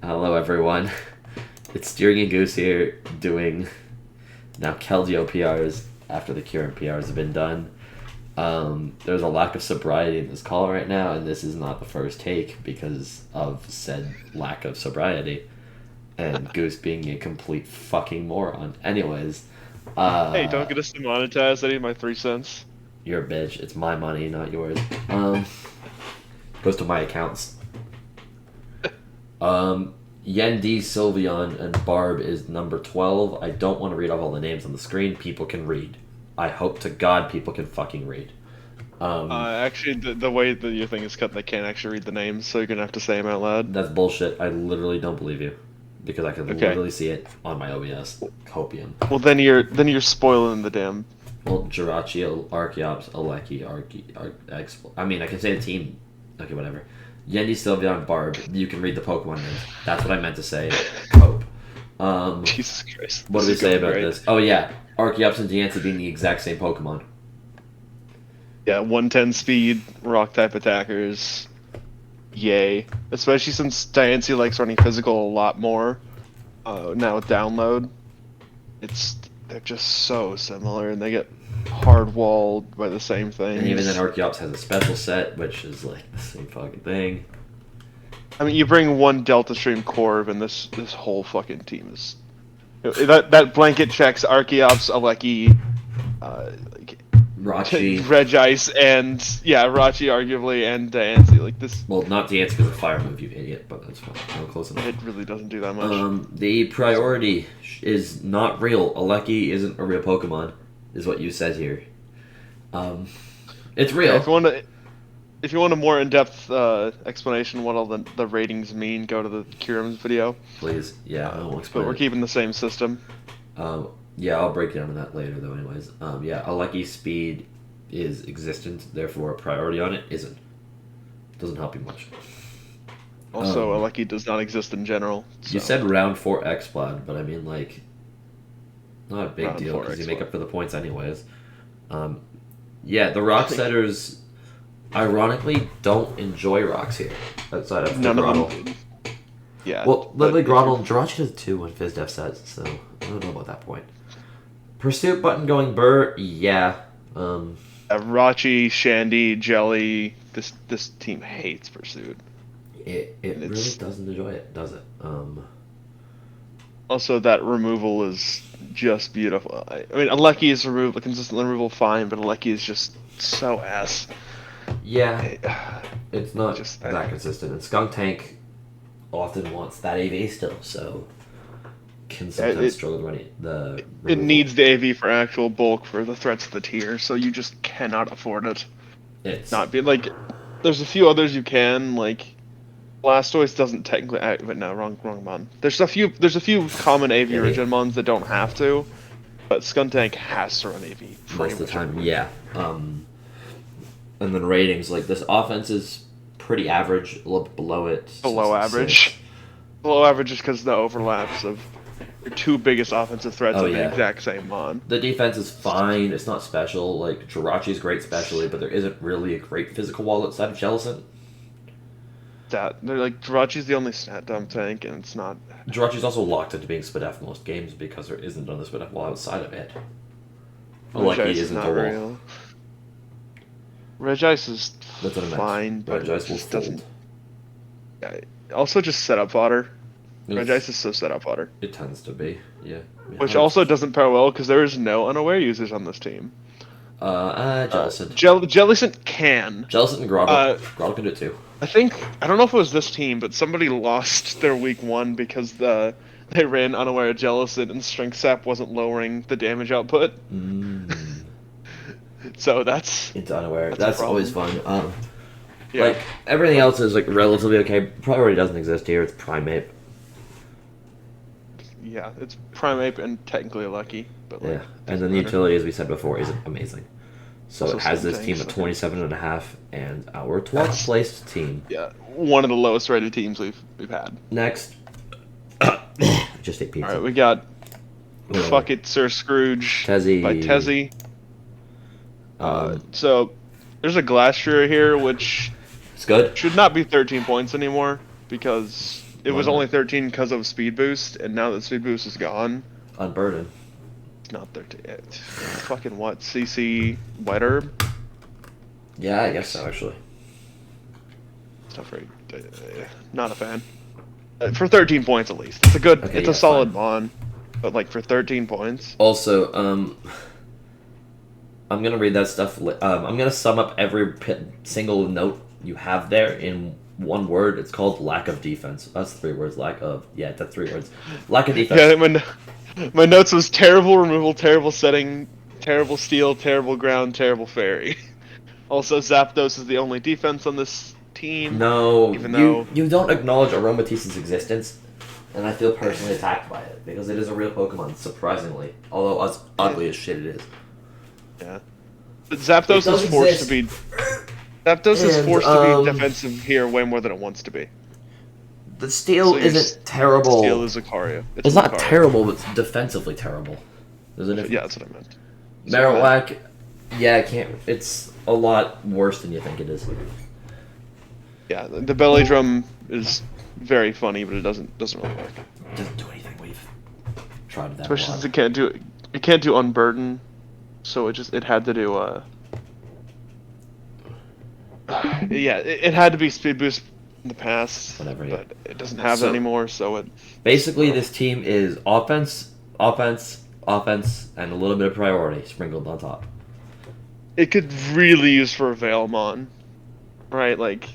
Hello, everyone. It's Steering and Goose here doing now Keldeo PRs after the Kieran PRs have been done. There's a lack of sobriety in this call right now, and this is not the first take because of said lack of sobriety and Goose being a complete fucking moron. Anyways, Hey, don't uh, get us demonetized. I need my 3 cents. you're a bitch. It's my money, not yours. Goes to my accounts. Yendi, Sylveon, and Barb is number 12. I don't want to read off all the names on the screen. People can read. I hope to God people can fucking read. Actually, the way that your thing is cut, they can't actually read the names, so you're gonna have to say them out loud. That's bullshit. I literally don't believe you. Because I can Okay. literally see it on my OBS. Copium. Well, then you're spoiling the damn. Well, Jirachi, Archeops, Aleki, I mean, I can say the team. Okay, whatever. Yendi, Sylveon, Barb. You can read the Pokemon names. That's what I meant to say. Cope. Jesus Christ. What do we This is say going about great. this? Oh yeah, Archeops and Diancie being the exact same Pokemon. Yeah, 110 speed, rock type attackers. Yay. Especially since Diancie likes running physical a lot more. Now with download, they're just so similar, and they get hard walled by the same And even then, things. Archeops has a special set, which is like the same fucking thing. I mean, you bring one Delta Stream Corv, and this whole fucking team is that blanket checks Archeops, Aleki, like Rachi, Regice, and yeah, Rachi arguably, and Diancie. Like this, well, not Diancie because of Fire Move, you idiot, but that's fine. I'm close enough. it really doesn't do that much. The priority is not real. Aleki isn't a real Pokemon, is what you said here. It's Yeah, real. if you want a more in-depth explanation of what all the ratings mean, go to the Kyurem's video. Please, yeah, I won't But explain we're it. keeping the same system. Yeah, I'll break down on that later, though. Anyways, yeah, Aleki's speed is existent, therefore a priority on it isn't. Doesn't help you much. Also, Um, Aleki does not exist in general. So. You said round 4 X-Plod, but I mean, like, not a big Round deal 4 because you make X-Plod. up for the points anyways. Um, yeah, the rock setters, ironically, don't enjoy rocks here outside of the None of Grottle. them. Yeah. Well, but literally if Grottle you're- and Jirachi does 2 when Fizz Def sets, so I don't know about that point. Pursuit button going Burr, yeah. Rachi, Shandy, Jelly. This team hates Pursuit. It really It's doesn't enjoy it, does it? also that removal is just beautiful. I mean, Aleki's removal, consistent removal, fine, but Aleki is just so ass. Yeah, It- it's not just that consistent. And Skunk Tank often wants that AV still, so can sometimes it struggle to run the it removal. needs the AV for actual bulk for the threats of the tier, so you just cannot afford it. It's Not be like, there's a few others you can like. Blastoise doesn't technically. But no, wrong mon. There's a few common AV Yeah, Origin mons that don't have to, but Skuntank has to run AV most of the much time, everywhere. yeah. And then ratings, like this offense is pretty average, a little bit below it. Below Six. average. Below average just because the overlaps of your two biggest offensive threats Oh, of the yeah. exact same mon. The defense is fine. It's not special. Like Jirachi's great specially, but there isn't really a great physical wall outside of Jellicent. They're like Jirachi's the only stat dump tank, and it's not. Jirachi's also locked into being Spadef most games because there isn't another Spadef wall outside of it. Aleki Regice is isn't not the wall. real. Regice is That's what I meant. fine, but Regice it will just fold. doesn't. Yeah, also just setup fodder. It's- Regice is so setup fodder. It tends to be, yeah. Which also doesn't pair well because there is no unaware users on this team. Jellicent. Jellicent can. Jellicent and Grottle. uh, Grottle can do it too. I don't know if it was this team, but somebody lost their week 1 because they ran unaware Jellicent and Strength Sap wasn't lowering the damage output. So that's Into unaware. a That's always fun. yeah. Like everything else is like relatively okay. Priority doesn't exist here. It's Primeape. Yeah, it's Primeape and technically lucky, but like, Yeah, and doesn't then the matter. utility, as we said before, isn't amazing. So Also it has this Skuntank, team at so- 27.5 and our 12th That's- placed team. Yeah, one of the lowest rated teams we've had. Next, just ate pizza. All right, we got Whatever. Fuck It, Sir Scrooge Tezzy. by Tezzy. Um, So there's a Glastrier here, which it's good. should not be 13 points anymore because it Why was not? only 13 because of speed boost, and now that speed boost is gone, Unburden. it's not 13. It's fucking what? CC wet herb? Yeah, I guess so, actually. It's not very. Not a fan. For 13 points at least, it's a good. Okay, It's yeah, a solid fine. mon, but like for 13 points. Also, I'm gonna read that stuff. I'm gonna sum up every single note you have there in one word. It's called lack of defense. That's 3 words. That's 3 words. Lack of defense. Yeah, my notes was terrible removal, terrible setting, terrible steal, terrible ground, terrible fairy. Also, Zapdos is the only defense on this team. No, Even though you don't acknowledge Aromatisse's existence, and I feel personally attacked by it because it is a real Pokemon. Surprisingly, although as ugly as shit it is. yeah, but Zapdos It does is forced exist. to be. Zapdos is And, forced to be defensive here way more than it wants to be. The steel So your isn't terrible. Steal is Lucario. It's not Lucario. terrible, but it's defensively terrible. There's a difference. Yeah, that's what I meant. Marowak, yeah, I can't. It's a lot worse than you think it is. Yeah, the belly drum is very funny, but it doesn't really work. It doesn't do anything. We've tried that. Especially a lot. since it can't do unburden, so it had to do yeah, it had to be speed boost in the past. Whatever, yeah. But it doesn't have So- it anymore, so it. Basically, this team is offense, offense, offense, and a little bit of priority sprinkled on top. It could really use for a Veilmon, right? Like,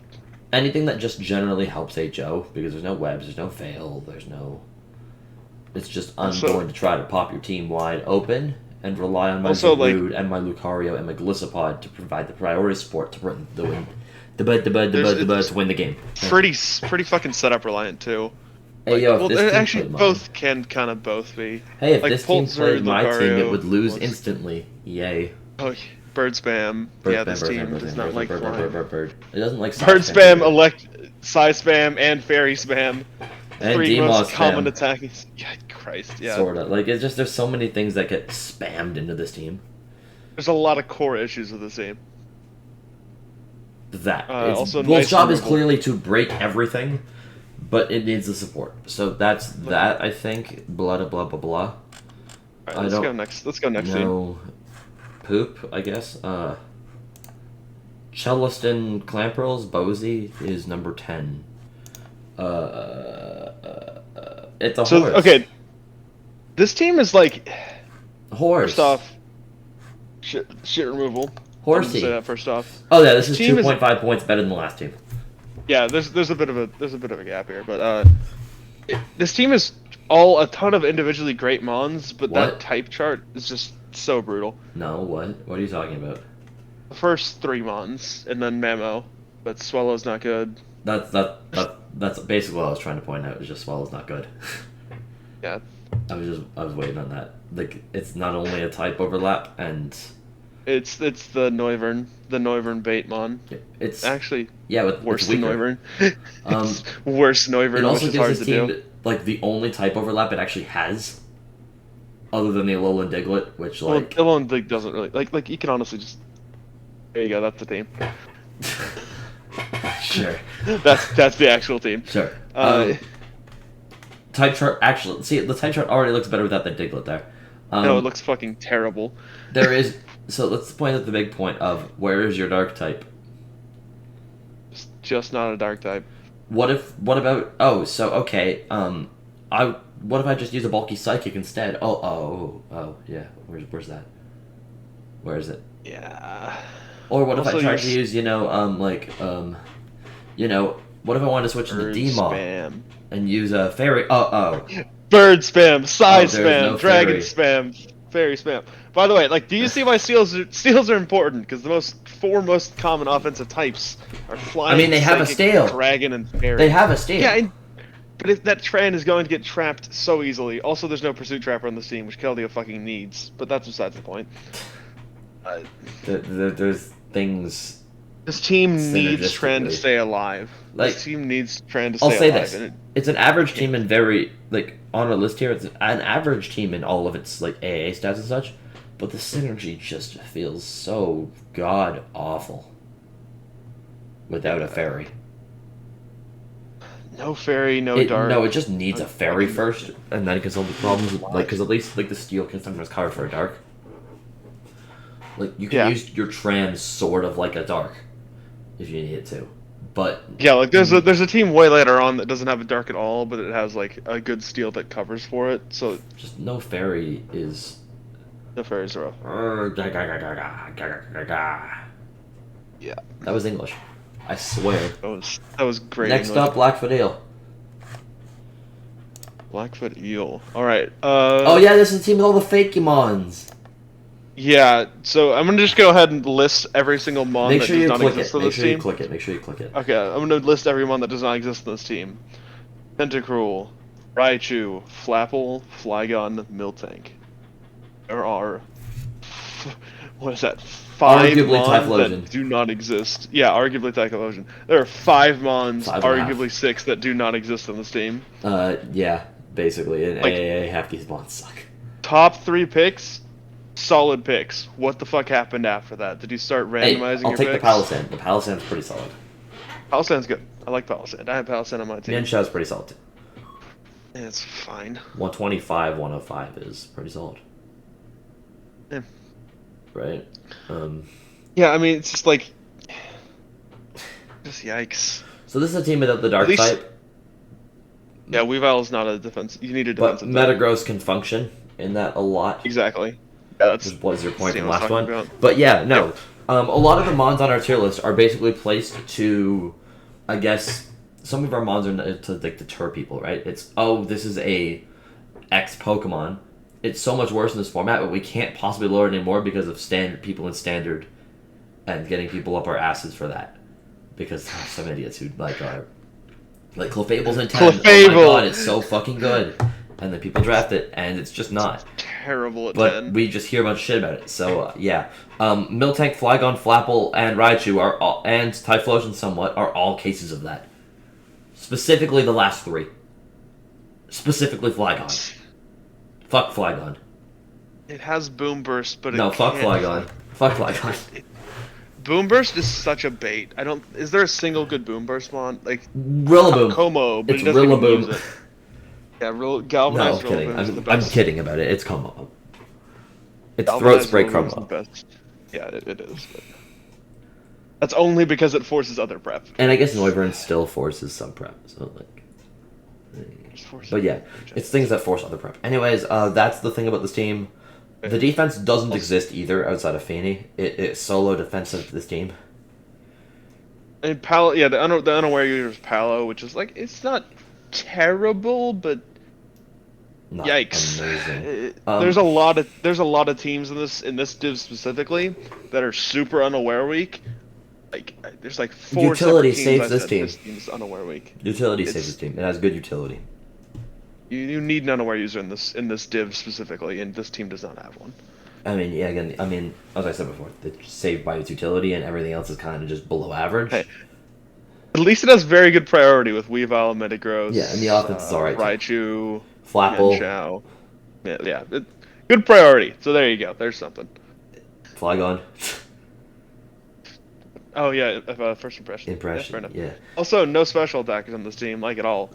Anything that just generally helps a Joe, because there's no webs, there's no fail, there's no. It's just I'm Also- going to try to pop your team wide open and rely on my Also, Zarude and my Lucario and my Gliscopod to provide the priority support to win the win. To win the game. pretty fucking setup reliant too. Hey, yo, if Well, this team actually, played mine- both can kind of both be. Hey, if like, this team Pulsar, played my team, it Lucario would lose was- instantly. Yay. Oh, bird spam. Yeah, this team does not like flying. bird. It doesn't like Bird side spam, Psy spam, and fairy spam. and Three Demos most common spam. attacking. Yeah, Christ, yeah. Sorta. Like, it's just, there's so many things that get spammed into this team. There's a lot of core issues with this team. That. Also, Bull's nice job is removal. clearly to break everything, but it needs the support. So that's that, I think. Blah, blah, blah, blah. Alright, I let's don't go next. Let's go next team. No. Poop, I guess. Celestin Clamperls, Bozy is number 10. It's a So horse. okay, this team is like Horse. first off, shit removal. Horsey. I'm gonna say that first off. Oh yeah, this is Team is- 2.5 points better than the last team. Yeah, there's a bit of a gap here, but this team is all a ton of individually great mons, but What? that type chart is just so brutal. No, what? What are you talking about? The first 3 mons and then Mamo, but Swallow's not good. That's basically what I was trying to point out. Is just Swallow's not good. Yeah, I was waiting on that. Like, it's not only a type overlap, and it's the Noivern bait mon. it's Actually, yeah, with worse it's than weaker. Noivern. It's worse Noivern, It which also is hard gives to this team do. like the only type overlap it actually has, other than the Alolan Diglett, which Well, like Alolan Dig doesn't really like. You can honestly just. There you go. That's the team. sure, That's the actual team. sure. Uh, Type chart actually see the type chart already looks better without the Diglett there. No, it looks fucking terrible. There is so let's point at the big point of where is your dark type. It's just not a dark type. What about what if I just use a bulky psychic instead? Oh yeah. Where's that? Where is it? Yeah. Or what if I Also, tried you're to use, what if I wanted to switch to Bird Demo spam. and use a fairy? Oh. Bird spam. Psy Oh, there's spam. no Dragon fairy. spam. Fairy spam. By the way, like, do you see why steals are important? Because the four most common offensive types are flying. I mean, they have a psychic, steal. Dragon and fairy. They have a steal. Yeah, but that trend is going to get trapped so easily. Also, there's no pursuit trapper on this team, which Keldeo fucking needs. But that's besides the point. There's things. This team needs Trend to Synergistically. stay alive. Like, This team needs Trend to stay I'll say alive. this: and it's an average team in very on our list here. It's an average team in all of its AAA stats and such, but the synergy just feels so god awful without a fairy. No fairy, no dark. No, it just needs a fairy fucking- first, and then it can solve the problems. Why? Like, because at least like the steel can sometimes cover for a dark. Like you can Yeah. use your trams sort of like a dark, if you need it to, but Yeah, like there's a team way later on that doesn't have a dark at all, but it has like a good steel that covers for it. So just no fairy is. the fairies are off. Yeah, That was English. I swear. that was great. Next English. up, Blackfoot Eel. Blackfoot eel. All right. Oh yeah, this is the team with all the fake mons. Yeah. So I'm gonna just go ahead and list every single mon Make that sure does you not click exist it. on Make this sure you team. click it. Make sure you click it. Okay, I'm gonna list every mon that does not exist on this team. Tentacruel, Raichu, Flapple, Flygon, Miltank. There are what is that? 5 Arguably mons Typhlosion. that do not exist. Yeah, arguably Typhlosion. There are 5 mons, 5 and a half. arguably 6 that do not exist on this team. Yeah, basically, in Like- AAA, half these mons suck. Top 3 picks, solid picks. What the fuck happened after that? Did you start Hey, randomizing I'll your take picks? the Palisand. The Palisand's pretty solid. Palisand's good. I like Palisand. I have Palisand on my team. Mienshau's pretty solid too. Yeah, it's fine. 125, 105 is pretty solid. Yeah. Right? Yeah, I mean, it's just like... Just yikes. So this is a team without the dark At least- type, Yeah, Weavile's not a defense. You need a but defensive type. Metagross can function in that a lot. Exactly. Yeah, that's... Which was your point See from what I'm last one. talking about. But yeah, no. A lot of the mons on our tier list are basically placed to, I guess, some of our mons are to like deter people, right? It's, oh, this is a X Pokemon. It's so much worse in this format, but we can't possibly lower it anymore because of standard people in standard and getting people up our asses for that. Because there are some idiots who like Clefable's in 10. Oh my Clefable! god, it's so fucking good. And then people draft it, and it's just not. Terrible at But 10. we just hear a bunch of shit about it. So, yeah. Miltank, Flygon, Flapple, and Raichu are all, and Typhlosion somewhat, are all cases of that. Specifically the last 3. Specifically Flygon. Fuck Flygon. It has Boom Burst, but it No, fuck can't- Flygon. Fuck Flygon. Boom Burst is such a bait. I don't... Is there a single good Boom Burst mon? Like, Rillaboom. Como, but It's he doesn't even Rillaboom. use it. Yeah, No, Galvanized I'm kidding. Rillaboom is the I'm best. kidding about it. It's Como. It's Throat Galvanized Spray Rillaboom is the Chroma. best. Yeah, it is. But... That's only because it forces other prep. And I guess Noivern still forces some prep. So, like... Just forces But yeah, it's things that force other prep. Anyways, that's the thing about this team. The defense doesn't exist either outside of Feeney. It's solo defensive this team. And Palo, yeah, the unaware user is Palo, which is like, it's not terrible, but Not yikes. amazing. There's a lot of teams in this div specifically that are super unaware weak. Like there's like 4 Utility separate teams saves I this said team. This team's unaware weak. Utility It's- saves this team. It has good utility. You need an unaware user in this div specifically, and this team does not have one. I mean, yeah, again, as I said before, it's saved by its utility, and everything else is kind of just below average. Hey. At least it has very good priority with Weavile, Metagross. Yeah, and the offense is alright, Raichu, Flapple, Mienshao. Good priority. So there you go. There's something. Flygon, Oh yeah, first impression. Yeah, fair impression, enough. yeah. Also, no special attackers on this team, like at all.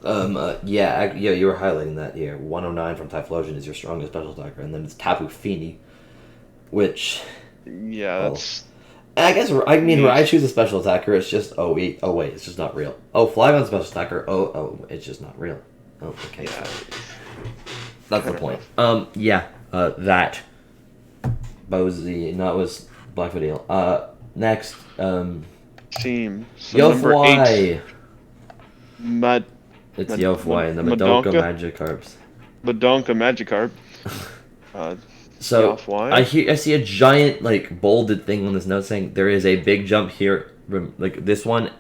Yeah, you were highlighting that here. 109 from Typhlosion is your strongest special attacker, and then it's Tapu Fini, which... Yeah, Well, that's I guess, Raichu's a special attacker, it's just, oh wait, it's just not real. Oh, Flygon's special attacker, it's just not real. Oh, okay. yeah. That's the Fair point. That. Bozy, no, it was Blackfoot Eel. Next, Team. So number 8, Yofwai. Mad It's Mad- Yofwai and the Madoka Madonka? Magikarps. Badonka Magikarp. So Yofwai. I see a giant like bolded thing on this note saying there is a big jump here. Like this one,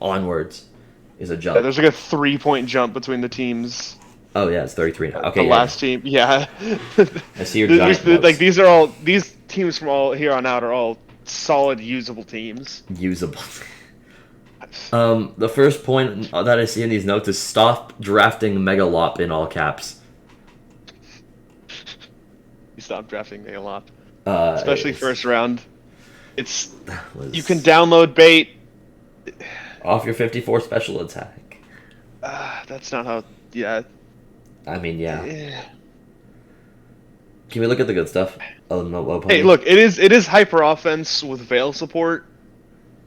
onwards, is a jump. Yeah, there's like a 3-point jump between the teams. Oh yeah, it's 33 now. Okay, The yeah. last team, yeah. I see your giant Like notes. these teams from all here on out are all solid usable teams. Usable. The first point that I see in these notes is stop drafting Megalop in all caps. You stop drafting me a lot, Uh, especially it's- first round. It's was you can download bait. off your 54 special attack. That's not how. Yeah. I mean, yeah. Eh. Can we look at the good stuff? Oh no, low Hey, pony. look, it is hyper offense with Veil support,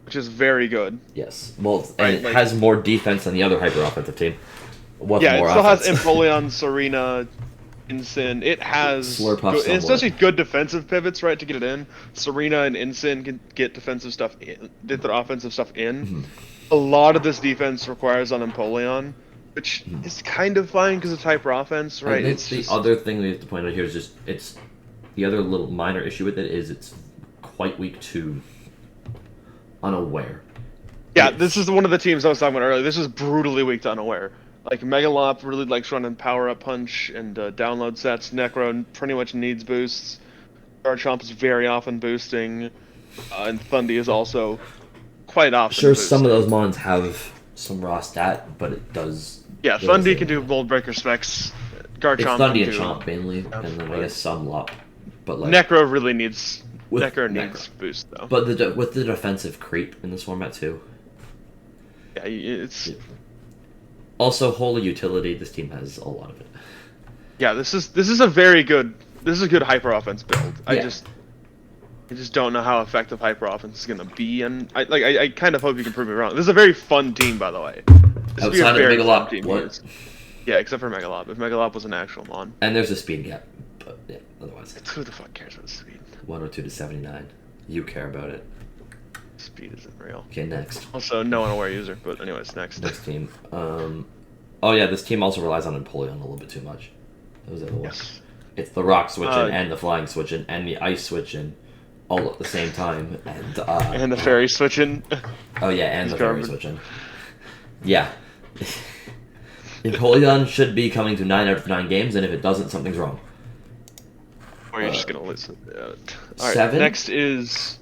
which is very good, Yes. Well, and right? it Like, has more defense than the other hyper offensive team. With yeah, it more still has offense. Empoleon, Serena, Ensign. It has Slurpuff good, somewhat. especially good defensive pivots, right, to get it in. Serena and Ensign can get defensive stuff in, get their offensive stuff in. Mhm. A lot of this defense requires on Empoleon, which Mhm. is kind of fine because it's hyper offense, I right? think It's the just other thing we have to point out here is just it's the other little minor issue with it is it's quite weak to unaware. yeah. It's This is one of the teams I was talking about earlier. This is brutally weak to unaware. Like Megalop really likes running power up punch and download sets. Necro pretty much needs boosts. Garchomp is very often boosting, and Thundy is also quite often sure some of those boosting. mons have some raw stat, but it does Yeah, the Thundy can same. do Mold Breaker specs. It's Garchomp can Thundy and do. Chomp mainly, and then I guess some Lop. But like Necro really needs. with Necro Necro. needs boost though. But with the defensive creep in this format too. Yeah, it's. Yeah. Also, holy utility. This team has a lot of it. Yeah, this is a very good. This is a good hyper offense build. I Yeah. just don't know how effective hyper offense is gonna be, and I kind of hope you can prove me wrong. This is a very fun team, by the way. This would be a Outside of the very fun Megalop, team to what? use. Yeah, except for Megalop. If Megalop was an actual mon, And there's a speed gap, but yeah, otherwise who the fuck cares about speed? 102 to 79. You care about it. Speed isn't real. Okay, next. Also, no unaware user. But anyways, next. Next team. Oh yeah, this team also relies on Empoleon a little bit too much. Those are the ones. Yes. It's the rock switching Uh, and the flying switching and the ice switching all at the same time. And the fairy switching. Oh yeah, and He's the fairy garbage. switching. Yeah. Empoleon should be coming to 9 out of 9 games, and if it doesn't, something's wrong. Or you're just gonna listen. All right. 7? Next is.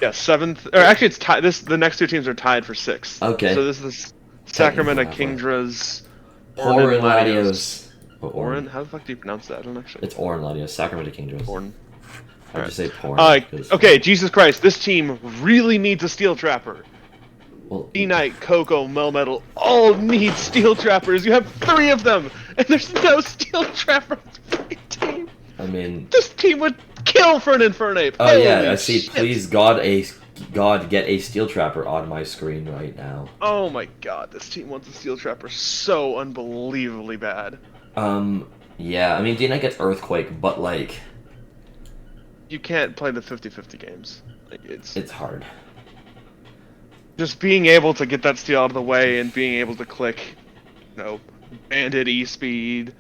Yeah, seventh. Or actually, it's tied. The next two teams are tied for sixth. Okay. So this is Sacramento Technically, Kingdra's. Orin Latios. Oh, Orin? How the fuck do you pronounce that? I don't actually. It's Orin Latios. Sacramento Kingdras. Orin. I just say porn. Okay, Jesus Christ, this team really needs a Steel Trapper. Well, D-Knight, Coco, Melmetal all need Steel Trappers. You have 3 of them, and there's no Steel Trapper on this fucking team. I mean, This team would kill for an Infernape. oh yeah, Holy I see. shit. Please, God, get a steel trapper on my screen right now. Oh my god, this team wants a Steel Trapper so unbelievably bad. Yeah. I mean, D-Knight gets Earthquake, but like, You can't play the 50-50 games. Like, it's hard. just being able to get that steal out of the way and being able to click, Bandit E-Speed,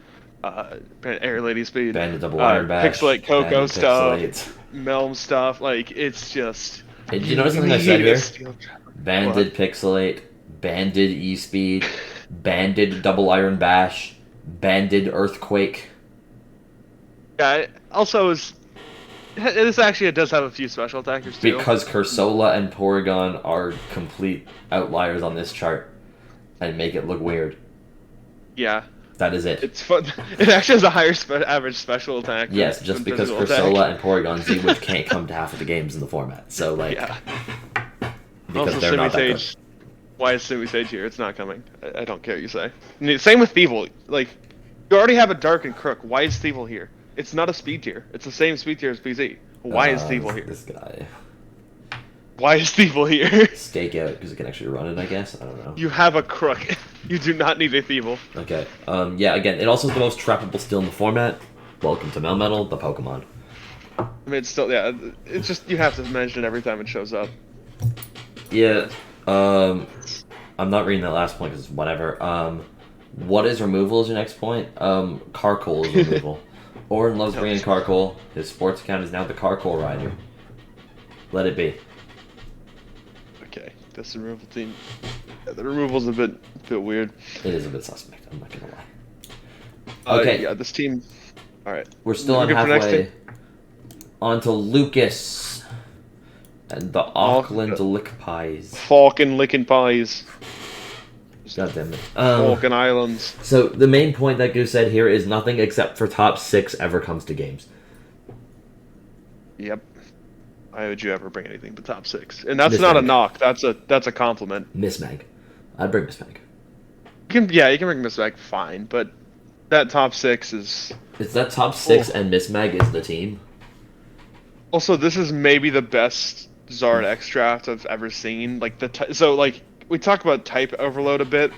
Air Lady Speed, Bandit double iron bash. Pixelate Coco Bandit stuff, Pixelate. Melm stuff, like, it's just... Hey, did you notice something I said need a here? Steel Trapper. Banded Pixelate, Banded E-Speed, Banded double iron bash, Banded Earthquake. Yeah, also this actually does have a few special attackers too. Because Cursola and Porygon are complete outliers on this chart and make it look weird. Yeah, That is it. it's fun. It actually has a higher average special attack. Yes, just than because physical Cursola attack. and Porygon Z-Witch can't come to half of the games in the format. So, like, Yeah. because Also, they're not that good. Simisage. Why is Simisage here? It's not coming. I don't care what you say. Same with Thievul. Like, you already have a Dark and Crook. Why is Thievul here? It's not a speed tier. It's the same speed tier as PZ. Why is Thievul here? This guy. Why is Thievul here? Stake out because it can actually run it, I guess. I don't know. You have a Crook. You do not need a Thievul. Okay. Yeah, again, it also is the most trappable still in the format. Welcome to Melmetal, the Pokemon. I mean, it's still, yeah, it's just, you have to mention it every time it shows up. Yeah, I'm not reading that last point because whatever. What is removal is your next point? Carcoal is removal. Orin loves bringing Carcoal. His sports account is now the Carcoal Rider. Let it be. Okay, this removal team. Yeah, the removal's a bit weird. It is a bit suspect, I'm not gonna lie. Okay. Yeah, this team. Alright. We're still on Good for next halfway. team. On to Lucas. And the Auckland Lick Pies. Falcon licking pies. God damn it. Falcon Islands. So the main point that Goose said here is nothing except for top 6 ever comes to games. Yep. Why would you ever bring anything but top 6? And that's Miss not a Mag. knock. That's a compliment. Miss Mag. I'd bring Miss Mag. you can bring this back fine, but that top six is It's that top six, oh. and Mismag is the team. Also, this is maybe the best Zard X draft I've ever seen. Like so like we talk about type overload a bit.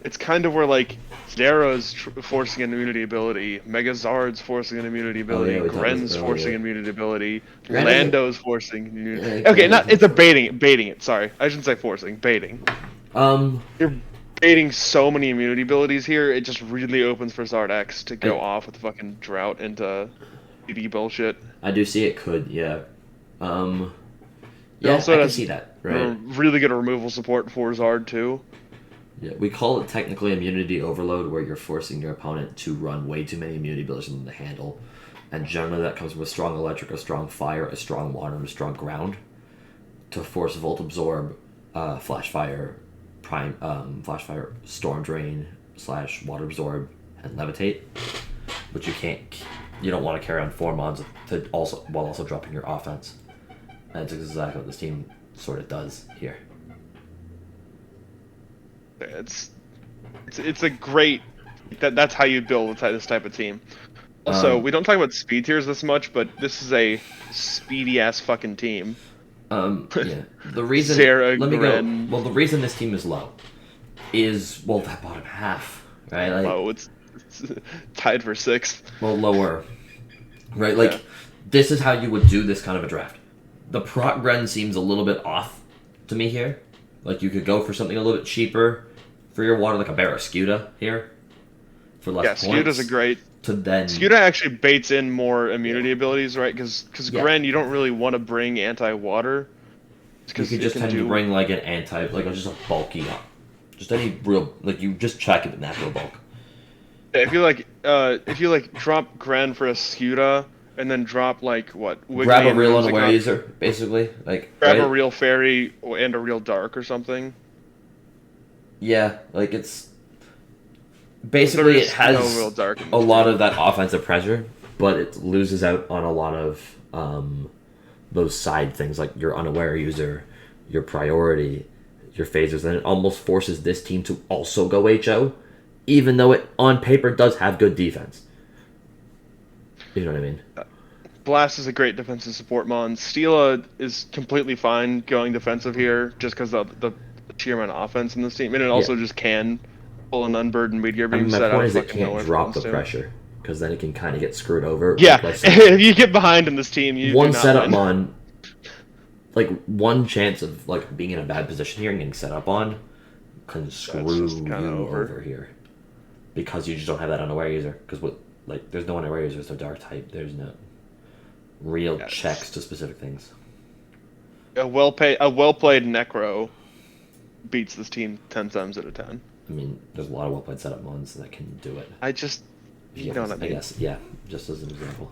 It's kind of where like Zero's forcing an immunity ability, Mega Zard's forcing an immunity Oh ability, yeah, we talked about this Gren's forcing earlier. an immunity ability, Gren isn't. Lando's forcing immunity. Yeah, Okay, Gren not isn't it's a forced. baiting it. Sorry, I shouldn't say forcing, baiting. Um, You're baiting so many immunity abilities here. It just really opens for Zard X to go I off with fucking drought into DD bullshit. I do see it could, yeah. Um, It yeah, I also can has see that, right? really good removal support for Zard too. Yeah, we call it technically immunity overload, where you're forcing your opponent to run way too many immunity abilities in the handle, and generally that comes with strong electric, a strong fire, a strong water, and a strong ground to force volt absorb, flash fire, flash fire, storm drain / water absorb, and levitate, which you don't want to carry on 4 mons to also while also dropping your offense. And it's exactly what this team sort of does here. It's a great that's how you build this type of team. Also, Um, we don't talk about speed tiers this much, but this is a speedy ass fucking team. yeah. The reason Zera, let me go. Gren. Well, the reason this team is low is that bottom half, right? Like, Oh, it's tied for sixth. well, lower, right? Like, Yeah. this is how you would do this kind of a draft. The Proc Gren seems a little bit off to me here. Like, you could go for something a little bit cheaper for your water, like a Barrascuda here, for less Yeah, points. Scuta's a great. To then, Scuda actually baits in more immunity abilities, right? Because Yeah. Gren, you don't really want to bring anti-water. you could just tend to bring like an anti, like just a bulky up. Just any real, like you just check it with natural bulk. If you like drop Gren for a Scuda and then drop like what? Wiggly Grab a and real Whimsicott, unaware user, basically. Like, grab a right? real fairy and a real dark or something. Yeah, like it's basically There it is has no real dark in a this lot team. of that offensive pressure, but it loses out on a lot of those side things like your unaware user, your priority, your phasers, and it almost forces this team to also go HO, even though it on paper does have good defense. You know what I mean? Blast is a great defensive support mon. Steela is completely fine going defensive here just because of the sheer amount of offense in this team, and it Yeah. also just can pull an unburdened meteor I beam mean, my set out point of is it fucking can't nowhere if it drop wants the to. pressure because then it can kind of get screwed over. Yeah, Like I said, if you get behind in this team, you one do not setup win. on, like one chance of like being in a bad position here and getting set up on, can screw just you kinda over. over here, because you just don't have that unaware user. Because what, like, there's no unaware user, so dark type. There's no real Yes. checks to specific things. A well played Necro beats this team 10 times out of 10. I mean, there's a lot of well played setup ones that can do it. I just you know what I mean. I guess, yeah, just as an example.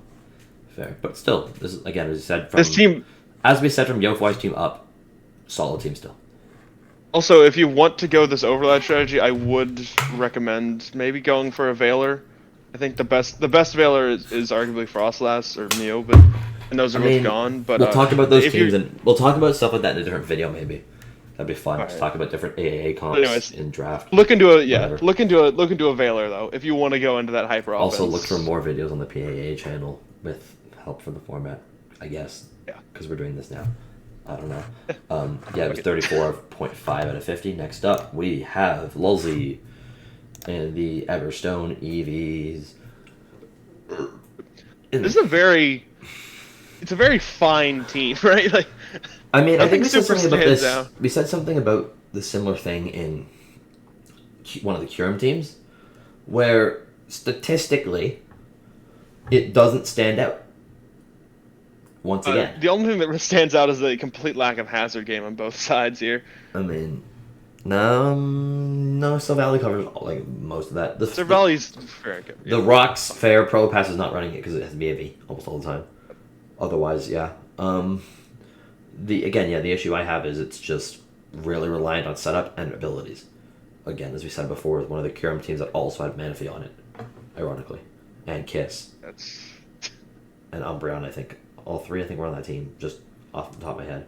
Fair, but still, this is again as you said from This team as we said from Yofwai's team up, solid team still. also, if you want to go this overlap strategy, I would recommend maybe going for a Veiler. I think the best Veiler is arguably Frostlass or Mio, but and those are both gone. But we'll talk about those if teams you- and we'll talk about stuff like that in a different video maybe. That'd be fun. Alright. To talk about different AAA comps Anyways, in draft. look into a Whatever. look into a Veiler though if you want to go into that hyper offense. Also, look for more videos on the PAA channel with help from the format, I guess. Yeah. Because we're doing this now. I don't know. Yeah, it was 34.5 out of 50. Next up, we have Lulzy and the Everstone EVs. This is it's a very fine team, right? Like, I mean, I think nothing we said super something about stands this. out. We said something about the similar thing in one of the Curum teams, where statistically, it doesn't stand out. Once again, the only thing that stands out is the complete lack of hazard game on both sides here. I mean, no, Still Valley covers like most of that. Sir Valley's very good. The Rocks Fair Pro Pass is not running it because it has BAV almost all the time. Otherwise, yeah. The issue I have is it's just really reliant on setup and abilities. Again, as we said before, it's one of the Curum teams that also had Manaphy on it, ironically, and Kiss That's and Umbreon. I think all three. I think were on that team. Just off the top of my head,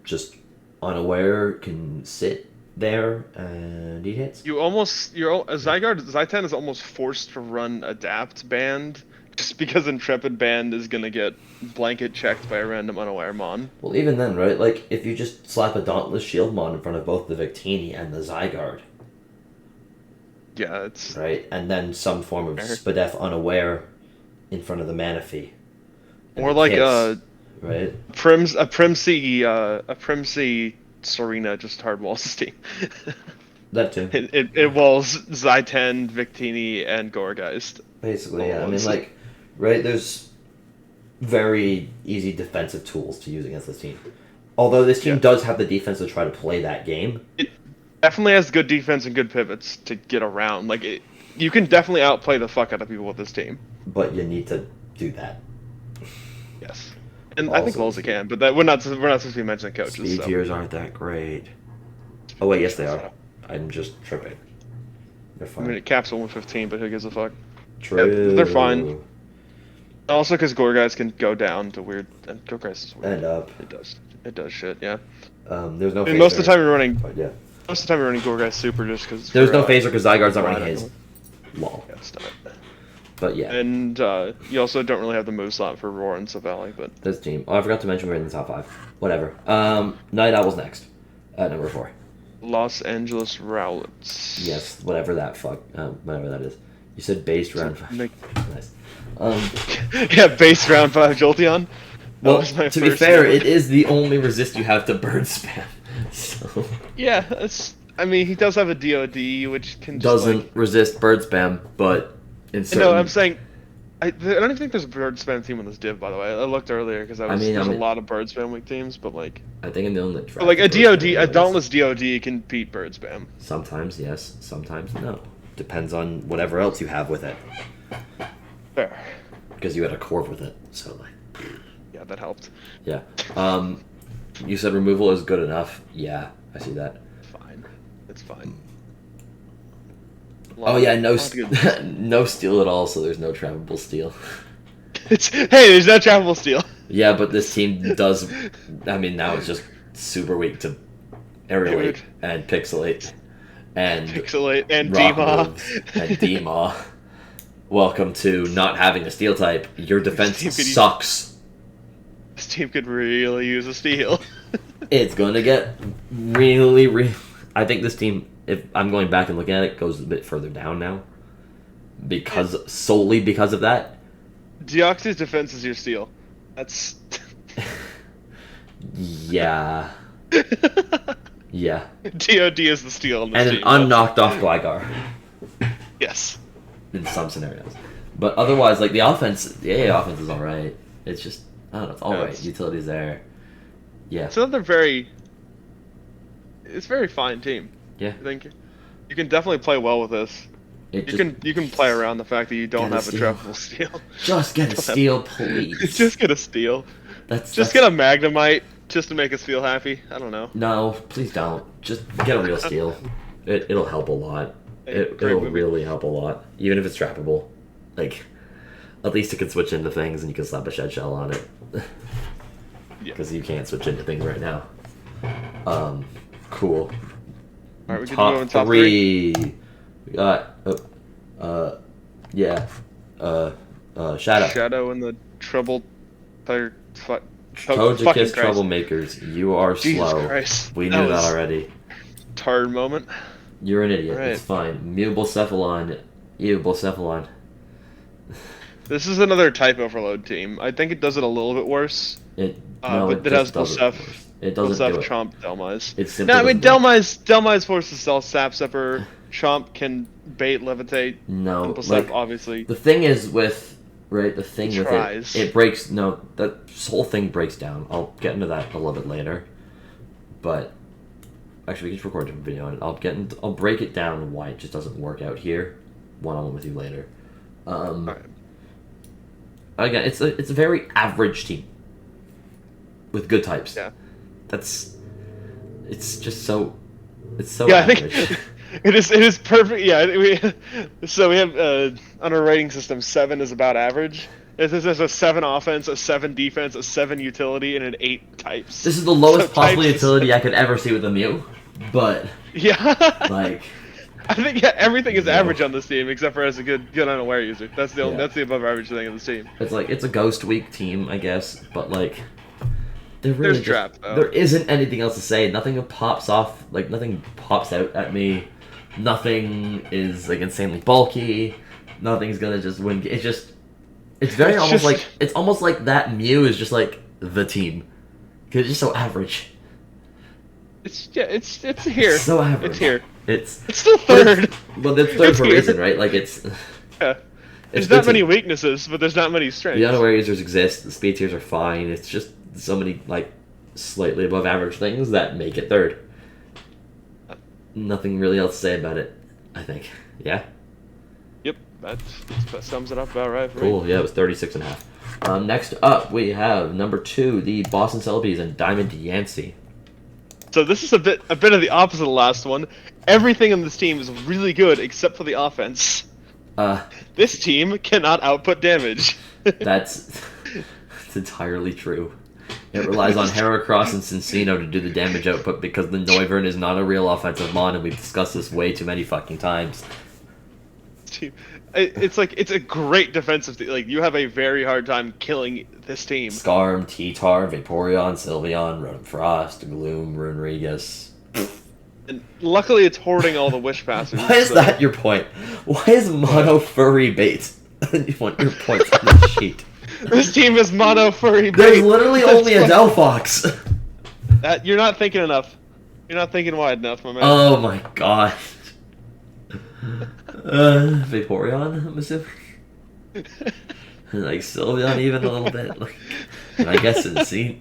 just unaware can sit there, and he hits. Zyten is almost forced to run Adapt Band just because Intrepid Band is gonna get blanket checked by a random unaware mon. Well, even then, right? Like, if you just slap a Dauntless Shield Mon in front of both the Victini and the Zygarde, Yeah, it's right? And then some form of Spadef Unaware in front of the Manaphy. more like right? a Primsy Serena just hardwalls his team. That too. It walls Zyten, Victini, and Gourgeist. Basically, yeah. I mean, like, right? There's very easy defensive tools to use against this team. Although this team does have the defense to try to play that game. It definitely has good defense and good pivots to get around. Like, you can definitely outplay the fuck out of people with this team. But you need to do that. Yes. And I think Lolza can, but we're not supposed to be mentioning coaches. Speed tiers aren't that great. Oh wait, yes they are. I'm just tripping. They're fine. I mean, it caps 115, but who gives a fuck? True. Yeah, they're fine. Also, because Gourgeist can go down to weird, and Gourgeist is weird. And up. It does shit. Yeah. There's no. I mean, most of the time you're running. But yeah. Most of the time you're running Gourgeist super just because. There's no phaser because Zygarde's not running his. Lol. Yeah, stop it. But yeah. And you also don't really have the move slot for Roar and Savali, but. This team. Oh, I forgot to mention we're in the top 5. Whatever. Night Owl's next. At number 4. Los Angeles Rowlets. Yes, whatever that whatever that is. You said based round 5. Nice. Yeah, base round 5 Jolteon. Well, to be fair, it is the only resist you have to bird spam. So. Yeah, I mean, he does have a DOD, which can just, doesn't resist bird spam, but in certain... No, I'm saying, I don't even think there's a bird spam team on this div, by the way. I looked earlier because there's a lot of bird spam weak teams, but like... I think I'm the only... But like a DOD, a Dauntless DOD can beat bird spam. Sometimes yes, sometimes no. Depends on whatever else you have with it. Fair. Because you had a Corv with it, so like... Yeah, that helped. Yeah. You said removal is good enough. Yeah, I see that. Fine. It's fine. Oh yeah, no no steel at all, so there's no trappable steel. Hey, there's no trappable steel. Yeah, but this team does... I mean, now it's just super weak to Aerialate and Pixelate. And Demaw. And Demaw. Welcome to not having a steel type. Your defense sucks. This team could really use a steal. It's going to get really... I think this team, if I'm going back and looking at it, goes a bit further down now. Solely because of that. Deoxys defense is your steal. That's... Yeah. Yeah. DOD is the steal on this team. And an unknocked off Gligar. Yes. In some scenarios. But otherwise, like, the AA offense is alright. It's just, I don't know, it's alright. Utility's there. Yeah. It's another very fine team. Yeah. I think you can definitely play well with this. You can play around the fact that you don't have a trappable steal. Just get a steal, please. Just get a steal. Get a Magnemite just to make us feel happy. I don't know. No, please don't. Just get a real steal. It'll help a lot. It'll really help a lot. Even if it's trappable. Like, at least it can switch into things and you can slap a shed shell on it. Because you can't switch into things right now. Cool. Alright, we can go in top 3. We got, Shadow. Shadow and the Trouble... Togekiss troublemakers, you are Jesus slow. Christ. We knew that already. Tard moment. You're an idiot. Right. It's fine. Mewblecephalon. Eublecephalon. This is another type overload team. I think it does it a little bit worse. It has Blissef. It doesn't do it. Chomp, Delmise. It's simple. No, I mean Delmise forces Cell Sap Sepper. Chomp can bait, levitate. No, Blissef, obviously. The thing is with the thing with it breaks. No, that whole thing breaks down. I'll get into that a little bit later. But actually, we can just record a different video on it. I'll break it down why it just doesn't work out here. One-on-one with you later. Right. Again, it's a very average team with good types. Yeah. It's just so average. I think it is perfect. Yeah, so we have on our rating system 7 is about average. There's a 7 offense, a 7 defense, a 7 utility, and an 8 types. This is the lowest possible utility I could ever see with a Mew. but Yeah. like I think everything is No. average on this team except for as a good unaware user. That's the Yeah. that's the above average thing of this team. it's like it's a ghost week team, I guess, but like there really There's traps, though. there isn't anything else to say. Nothing pops off, like nothing pops out at me. Nothing is like insanely bulky. Nothing's gonna just win. It's just it's very It's almost just- like it's almost like that Mew is just like the team because it's just so average. It's here. It's so average. It's here. It's It's still but third. Well, that's third It's for a here. reason, right? Like it's Yeah. it's There's not good many to- weaknesses, but there's not many strengths. The unaware users exist. The speed tiers are fine. It's just so many like slightly above average things that make it third. Nothing really else to say about it. I think. Yeah. Yep, that sums it up about right for me. Cool. Yeah, it was 36.5. Next up, we have number 2, the Boston Celebies and Diamond Yancey. So this is a bit of the opposite of the last one. Everything in this team is really good except for the offense. This team cannot output damage. That's entirely true. It relies on Heracross and Cincino to do the damage output because the Noivern is not a real offensive mon, and we've discussed this way too many fucking times. It's like it's a great defensive team. Like you have a very hard time killing this team. Skarm, T-Tar, Vaporeon, Sylveon, Rotom Frost, Gloom, Runerigus. And luckily, it's hoarding all the wish passes. Why is so- that your point? Why is Mono Furry bait? You want your points on the sheet. This team is mono furry. There's bait. literally That's only a fuck- Delphox. You're not thinking enough. You're not thinking wide enough, my man. Oh my god. Vaporeon, I'm assuming? Like Sylveon even a little bit. Like, and I guess it's see,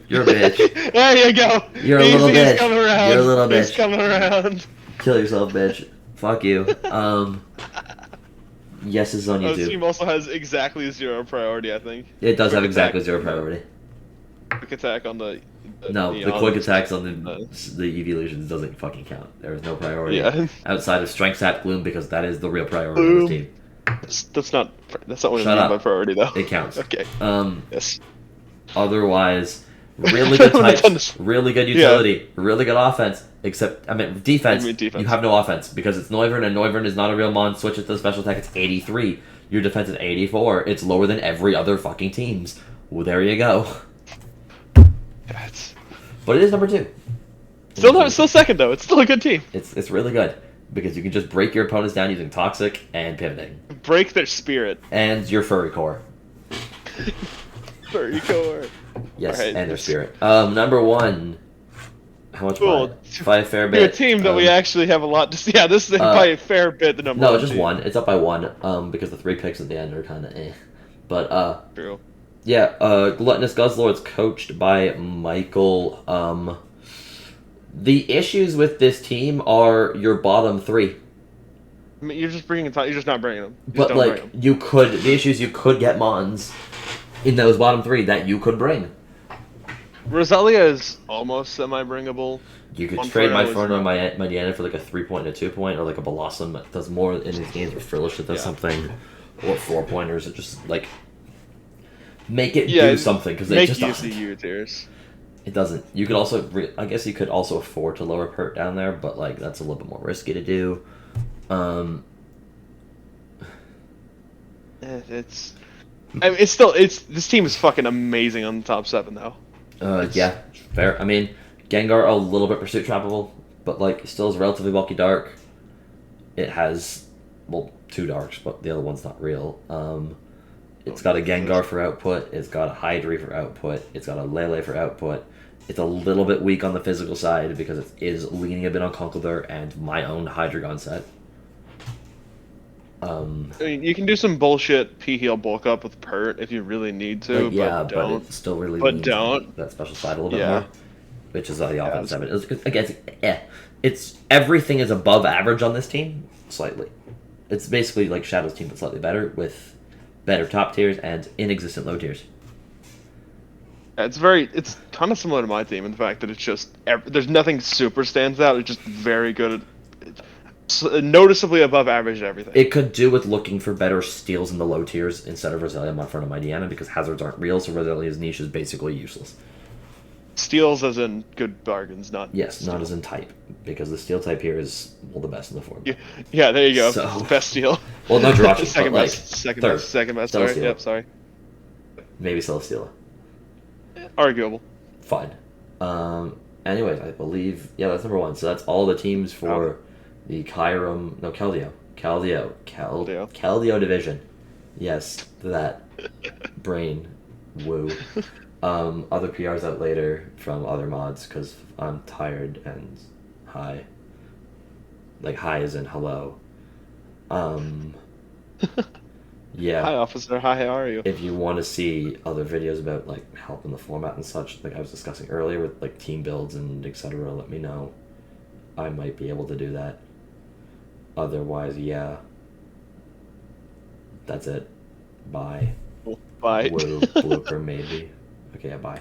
you're a bitch. There you go. You're a little Easy, bitch. He's coming around. You're a little He's bitch. coming around. Kill yourself, bitch. Fuck you. Yes is on This YouTube. team also has exactly 0 priority, I think. It does have Quick exactly attack. 0 priority. Quick attack on the No, the Neon. quick attacks on the evolutions doesn't fucking count. There is no priority Yeah. outside of Strength Stat Gloom because that is the real priority Gloom. of this team. That's not what Shut I mean up. by priority, though. It counts. Okay. Yes. Otherwise, really good When it's on types, the- really good utility, really good offense. Except, I mean, defense. You mean defense. You have no offense because it's Noivern, and Noivern is not a real mon. Switch it to the special attack. It's 83. Your defense is 84. It's lower than every other fucking team's. Well, there you go. Yeah, it's But it is number 2. still second though. It's still a good team. It's really good because you can just break your opponents down using Toxic and Pivoting. Break their spirit. And your Furry Core. Furry core. Yes, Alright. and their Spirit. Number 1. How much Cool. by a fair bit. You're a team that we actually have a lot to see. Yeah, this is by a fair bit the number No, one just team. 1. It's up by 1. Because the 3 picks at the end are kind of eh. But True. yeah. Gluttonous Guzzlord's coached by Michael. The issues with this team are your bottom 3. I mean, you're just bringing time. You're just not bringing them. You just But don't like bring them. the issues you could get Mons in those bottom 3 that you could bring. Roselia is almost semi-bringable. You could One trade my Inferno Inferno and my Diana for like a 3-point and a 2-point, or like a Blossom that does more in these games, or Frillish that does Yeah. something, or 4-pointers that just like make it Yeah, do something because it Make just use of doesn't. U tiers. It doesn't. You could also, I guess, you could also afford to lower Pert down there, but like that's a little bit more risky to do. It's. I mean, it's this team is fucking amazing on the top 7 though. Yeah, fair. I mean, Gengar a little bit pursuit trappable, but like still is relatively bulky dark. It has, well, 2 darks, but the other one's not real. It's got a Gengar for output. It's got a Hydreigon for output. It's got a Lele for output. It's a little bit weak on the physical side because it is leaning a bit on Conkeldurr and my own Hydreigon set. I mean, you can do some bullshit P-heal bulk up with Pert if you really need to, But yeah, but but don't. it still really But leans don't. on that special side a little bit Yeah. more, which is the offense it's- side. Again, it's everything is above average on this team slightly. It's basically like Shadow's team, but slightly better with better top tiers and inexistent low tiers. It's kind of similar to my team in the fact that it's just there's nothing super stands out. It's just very good at noticeably above average at everything. It could do with looking for better steals in the low tiers instead of Roselia in front of my Diana because hazards aren't real, so Roselia's niche is basically useless. Steals as in good bargains, not Yes, not steal. as in type, because the steel type here is well the best in the Yeah, format. yeah, there you go. So, Best steal. well, no Jirachi, but Second like best. Second third, best. Second best. Sorry. Celesteela, Yep. Sorry. maybe Celesteela. Arguable. Fine. Anyways, I believe that's number one. So that's all the teams for the Kyurem. No, Keldeo. Keldeo division. Yes, that brain woo. Other PRs out later from other mods because I'm tired and high. Like high as in hello. Yeah. Hi, officer. Hi, how are you? If you want to see other videos about like helping the format and such, like I was discussing earlier with like team builds and etc., let me know. I might be able to do that. Otherwise, yeah. That's it. Bye. Bye. Woo, blooper maybe. Okay, yeah, bye.